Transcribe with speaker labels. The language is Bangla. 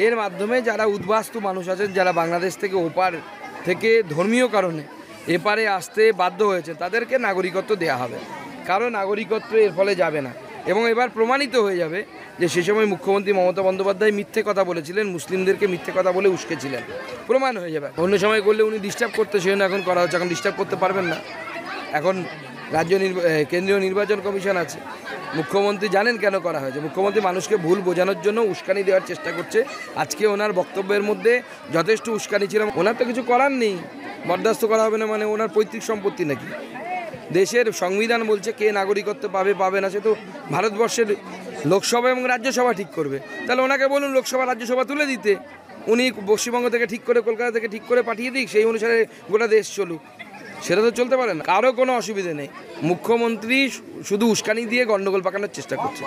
Speaker 1: এর মাধ্যমে যারা উদ্বাস্তু মানুষ আছেন, যারা বাংলাদেশ থেকে ওপার থেকে ধর্মীয় কারণে এপারে আসতে বাধ্য হয়েছে, তাদেরকে নাগরিকত্ব দেওয়া হবে। কারণ নাগরিকত্ব এর ফলে যাবে না। এবং এবার প্রমাণিত হয়ে যাবে যে সে সময় মুখ্যমন্ত্রী মমতা বন্দ্যোপাধ্যায় মিথ্যে কথা বলেছিলেন, মুসলিমদেরকে মিথ্যে কথা বলে উস্কেছিলেন, প্রমাণ হয়ে যাবে। অন্য সময় করলে উনি ডিস্টার্ব করতে, সেজন্য এখন করা হচ্ছে। এখন ডিস্টার্ব করতে পারবেন না। এখন কেন্দ্রীয় নির্বাচন কমিশন আছে। মুখ্যমন্ত্রী জানেন কেন করা হয়েছে। মুখ্যমন্ত্রী মানুষকে ভুল বোঝানোর জন্য উস্কানি দেওয়ার চেষ্টা করছে। আজকে ওনার বক্তব্যের মধ্যে যথেষ্ট উস্কানি ছিল। ওনার তো কিছু করার নেই, বরদাস্ত করা হবে না মানে ওনার পৈতৃক সম্পত্তি নাকি? দেশের সংবিধান বলছে কে নাগরিকত্ব পাবে পাবে না, সে তো ভারতবর্ষের লোকসভা এবং রাজ্যসভা ঠিক করবে। তাহলে ওনাকে বলুন লোকসভা রাজ্যসভা তুলে দিতে, উনি পশ্চিমবঙ্গ থেকে ঠিক করে, কলকাতা থেকে ঠিক করে পাঠিয়ে দিক, সেই অনুসারে গোটা দেশ চলুক। সেটা তো চলতে পারে না। কারো কোনো অসুবিধে নেই। মুখ্যমন্ত্রী শুধু উস্কানি দিয়ে গণ্ডগোল পাকানোর চেষ্টা করছে।